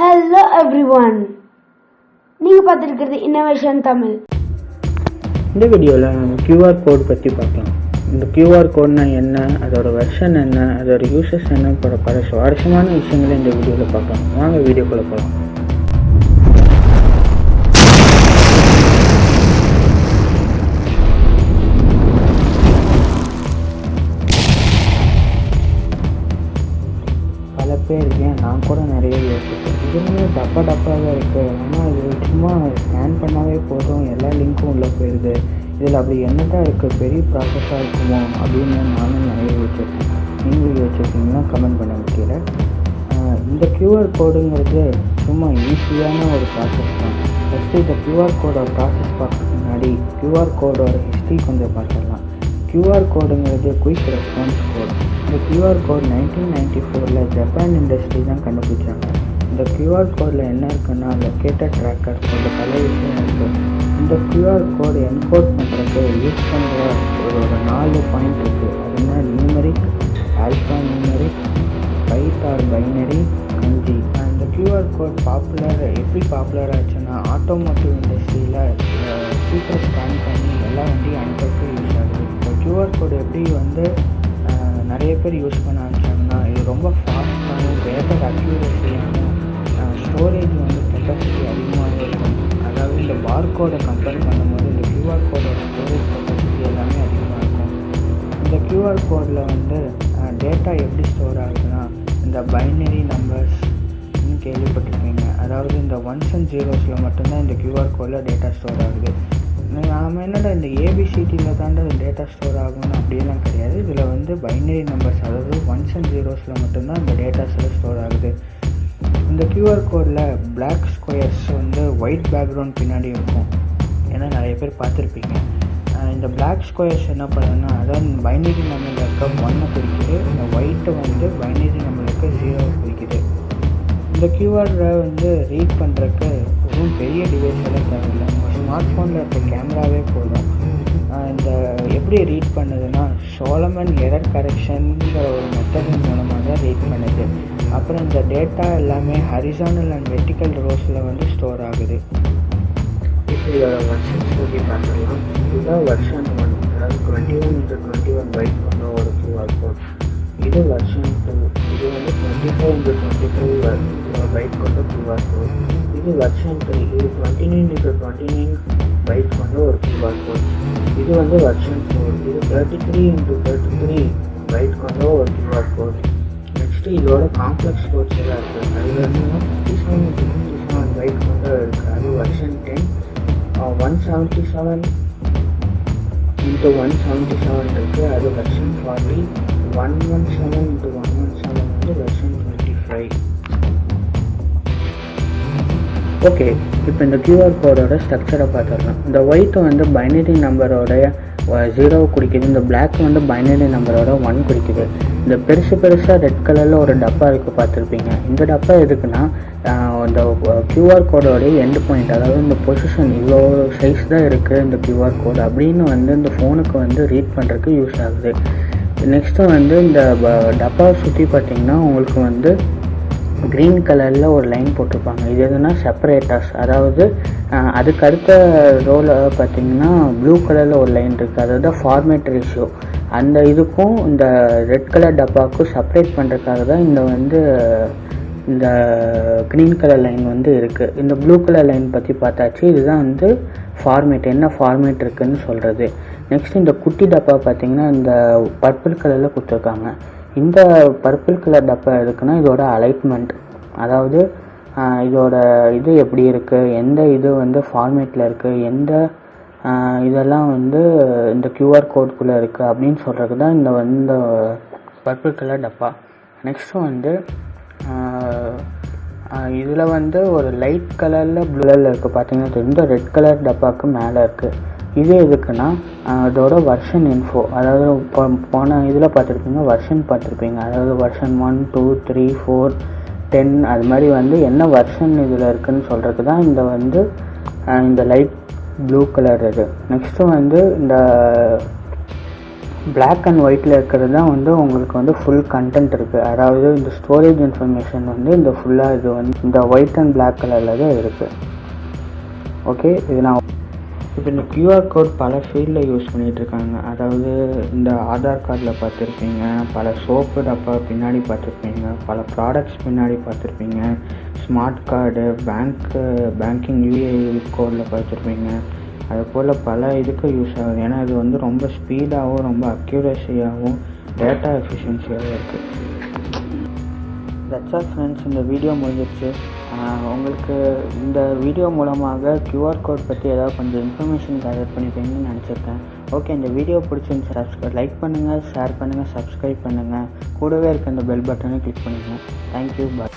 Hello everyone, நீங்கள் பார்த்துருக்கிறது innovation Tamil. இந்த வீடியோவில் நம்ம கியூஆர் கோட் பற்றி பார்க்கலாம். இந்த கியூஆர் கோட்னா என்ன, அதோட வெர்ஷன் என்ன, அதோட யூசஸ் என்ன போட பல சுவாரஸ்யமான விஷயங்களை இந்த வீடியோவில் பார்க்கலாம். வாங்க வீடியோக்குள்ளே போகலாம். பல பேர் நான் கூட நிறைய யோசிப்பேன், இதுவுமே டப்பாக இருக்குது, ஆனால் இது சும்மா ஸ்கேன் பண்ணாவே போதும், எல்லா லிங்க்கும் உள்ளே போயிடுது, இதில் அப்படி என்னதான் இருக்குது, பெரிய ப்ராசஸாக இருக்குமோ அப்படின்னு நானும் நிறைய யோசிச்சிருக்கேன். நீங்களும் யோசிச்சிருக்கீங்கன்னா கமெண்ட் பண்ண முடியல. இந்த கியூஆர் கோடுங்கிறது சும்மா ஈஸியான ஒரு ப்ராசஸ் தான். ஃபஸ்ட்டு இந்த கியூஆர் கோடோட ப்ராசஸ் பார்க்கறதுக்கு முன்னாடி கியூஆர் கோடோட ஹிஸ்ட்ரி கொஞ்சம் பார்த்துடலாம். கியூஆர் கோடுங்கிறது குயிக் ரெஸ்பான்ஸ் கோட். இந்த கியூஆர் கோட் 1994 ஜப்பான் இண்டஸ்ட்ரி தான் கண்டுபிடிச்சாங்க. இந்த கியூஆர் கோடில் என்ன இருக்குன்னா லொக்கேட்டட் ட்ராக்கர் போன்ற பல விஷயம் இருக்குது. இந்த கியூஆர் கோடு என்கோட் பண்ணுறதுக்கு யூஸ் பண்ணுற ஒரு 4 பாயிண்ட் இருக்குது. அதுனா numeric, alpha numeric, byte or binary, kanji. இந்த கியூஆர் கோட் எப்படி பாப்புலர் ஆச்சுன்னா ஆட்டோமோட்டிவ் இண்டஸ்ட்ரியில் சீக்கிரம் ஸ்கேன் பண்ணி எல்லா வண்டியும் அனுப்புறதுக்கு யூஸ் ஆகுது. இந்த கியூஆர் கோடு எப்படி நிறைய பேர் யூஸ் பண்ண ஆரம்பிச்சாங்கன்னா இது ரொம்ப ஃபாஸ்ட்டாகவும் வேகர் அக்யூரஸியாகவும் ஸ்டோரேஜ் கெப்பாசிட்டி அதிகமாகவே இருக்கும். அதாவது இந்த பார்கோடை கம்பேர் பண்ணும்போது இந்த கியூஆர் கோடோட ஸ்டோரேஜ் கெப்பாசிட்டி எல்லாமே அதிகமாக இருக்கும். இந்த கியூஆர் கோடில் டேட்டா எப்படி ஸ்டோர் ஆகுதுன்னா இந்த பைனரி நம்பர்ஸ்ன்னு கேள்விப்பட்டிருப்பீங்க. அதாவது இந்த 1s and 0s மட்டும்தான் இந்த கியூஆர் கோடில் டேட்டா ஸ்டோர் ஆகுது. நாம் என்னடா இந்த ஏபிசிடியில் தாண்ட டேட்டா ஸ்டோர் ஆகும்னு அப்படியெல்லாம் கிடையாது. இதில் பைனரி நம்பர்ஸ், அதாவது 1s and 0s மட்டும்தான் இந்த டேட்டாஸில் ஸ்டோர் ஆகுது. இந்த கியூஆர் கோடில் பிளாக் ஸ்கொயர்ஸ் ஒயிட் பேக்ரவுண்ட் பின்னாடி இருக்கும். ஏன்னா நிறைய பேர் பார்த்துருப்பீங்க. இந்த பிளாக் ஸ்கொயர்ஸ் என்ன பண்ணுதுன்னா, அதாவது பைனரி நம்பரில் இருக்க 1 குறிக்குது, இந்த ஒயிட்டை பைனரி நம்பருக்கு 0 குறிக்குது. இந்த கியூஆரை ரீட் பண்ணுறதுக்கு ஒன்றும் பெரிய டிவைஸ் எல்லாம் தேவையில்லை. ஸ்மார்ட் ஃபோனில் இருக்க கேமராவே போதும். இந்த எப்படி ரீட் பண்ணுதுன்னா சோலமன் எரர் கரெக்ஷனுங்கிற ஒரு மெத்தடின் மூலமாக தான் ரீட் பண்ணுது. அப்புறம் இந்த டேட்டா எல்லாமே ஹரிசானல் அண்ட் வெர்டிக்கல் ரோஸில் ஸ்டோர் ஆகுது. இப்போ இதோட வெர்ஷன்ஸ் பற்றி பார்க்கலாம். இதுதான் வெர்ஷன் 1, அதாவது 21x21 பைட் கொண்ட ஒரு கியூஆர் கோட். இது வெர்ஷன் 2, இது 25x25 பைட் கொண்ட கியூஆர் கோட். இது வெர்ஷன் 3, இது 29x29 பைட் கொண்ட ஒரு கியூஆர் கோட். இது வெர்ஷன் 4, இது 33x33 பைட் கொண்ட ஒரு கியூஆர் கோட். நெக்ஸ்ட்டு இதோட காம்ப்ளெக்ஸ் கோட்ஸ் எல்லாம் இருக்குது. அது 57x57 பைட் கொண்ட இருக்குது. அது வெர்ஷன் 10. 177x177 இருக்குது. அது வெர்ஷன் 40. 117x117 version 25. ஓகே, இப்போ இந்த கியூஆர் கோடோட ஸ்ட்ரக்சரை பார்த்துடலாம். இந்த ஒயிட் பைனரி நம்பரோட 0 குறிக்குது, இந்த பிளாக் பைனரி நம்பரோட 1 குறிக்குது. இந்த பெருசாக ரெட் கலரில் ஒரு டப்பா இருக்குது, பார்த்துருப்பீங்க. இந்த டப்பா எதுக்குன்னா இந்த கியூஆர் கோடோட எண்ட் பாயிண்ட், அதாவது இந்த பொசிஷன் இவ்வளோ சைஸ் தான் இருக்குது இந்த கியூஆர் கோடு அப்படின்னு இந்த ஃபோனுக்கு ரீட் பண்ணுறதுக்கு யூஸ் ஆகுது. நெக்ஸ்ட்டு இந்த டப்பாவை சுற்றி பார்த்திங்கன்னா உங்களுக்கு க்ரீன் கலரில் ஒரு லைன் போட்டிருப்பாங்க. இது எதுனா செப்பரேட்டர்ஸ், அதாவது அதுக்கு அடுத்த ரோவில் பார்த்திங்கன்னா ப்ளூ கலரில் ஒரு லைன் இருக்குது, அதாவது ஃபார்மேட் ரேஷியோ. அந்த இதுக்கும் இந்த ரெட் கலர் டப்பாவுக்கும் செப்பரேட் பண்ணுறதுக்காக தான் இந்த க்ரீன் கலர் லைன் இருக்குது. இந்த ப்ளூ கலர் லைன் பற்றி பார்த்தாச்சு. இதுதான் ஃபார்மேட், என்ன ஃபார்மேட் இருக்குதுன்னு சொல்கிறது. நெக்ஸ்ட் இந்த குட்டி டப்பா பார்த்திங்கன்னா இந்த பர்பிள் கலரில் கொடுத்துருக்காங்க. இந்த பர்பிள் கலர் டப்பா எதுக்குன்னா இதோட அலைட்மெண்ட், அதாவது இதோட இது எப்படி இருக்குது, எந்த இது ஃபார்மேட்டில் இருக்குது, எந்த இதெல்லாம் இந்த கியூஆர் கோட்குள்ளே இருக்குது அப்படின்னு சொல்கிறது தான் இந்த பர்பிள் கலர் டப்பா. நெக்ஸ்ட்டு இதில் ஒரு லைட் கலரில் ப்ளூவில் இருக்குது, பார்த்தீங்கன்னா இந்த ரெட் கலர் டப்பாவுக்கு மேலே இருக்குது. இது எதுக்குன்னா அதோட வெர்ஷன் இன்ஃபோ, அதாவது போன இதில் பார்த்துருப்பீங்க, வெர்ஷன் பார்த்துருப்பீங்க, அதாவது வெர்ஷன் 1, 2, 3, 4, 10 அது மாதிரி என்ன வெர்ஷன் இதில் இருக்குதுன்னு சொல்கிறது தான் இந்த லைட் ப்ளூ கலர் இது. நெக்ஸ்ட்டு இந்த Black அண்ட் ஒயிட்டில் இருக்கிறது தான் வந்து உங்களுக்கு வந்து ஃபுல் கண்டென்ட் இருக்குது. அதாவது இந்த ஸ்டோரேஜ் இன்ஃபர்மேஷன் வந்து இந்த ஃபுல்லாக இது வந்து இந்த ஒயிட் அண்ட் Black கலரில் தான் இருக்குது. ஓகே, இது நான் இப்போ இந்த QR கோட் பல ஃபீல்டில் யூஸ் பண்ணிகிட்ருக்காங்க. அதாவது இந்த ஆதார் கார்டில் பார்த்துருப்பீங்க, பல சோப்பு டப்பா பின்னாடி பார்த்துருப்பீங்க, பல ப்ராடக்ட்ஸ் பின்னாடி பார்த்துருப்பீங்க, ஸ்மார்ட் கார்டு, பேங்கிங் UAE கோடில் பார்த்துருப்பீங்க. அது போல் பல இதுக்கு யூஸ் ஆகுது. ஏன்னா இது வந்து ரொம்ப ஸ்பீடாகவும் ரொம்ப அக்யூரஸியாகவும் டேட்டா எஃபிஷியன்சியாகவும் இருக்குது. தட்ஸ் ஆல் ஃப்ரெண்ட்ஸ், இந்த வீடியோ முடிஞ்சிருச்சு. உங்களுக்கு இந்த வீடியோ மூலமாக QR கோட் பற்றி ஏதாவது கொஞ்சம் இன்ஃபர்மேஷன் கேதர் பண்ணிப்பீங்கன்னு நினச்சிருக்கேன். ஓகே, இந்த வீடியோ பிடிச்சிருந்துச்சு லைக் பண்ணுங்கள், ஷேர் பண்ணுங்கள், சப்ஸ்கிரைப் பண்ணுங்கள். கூடவே இருக்க இந்த பெல் பட்டனை கிளிக் பண்ணுங்கள். தேங்க்யூ, பாய்.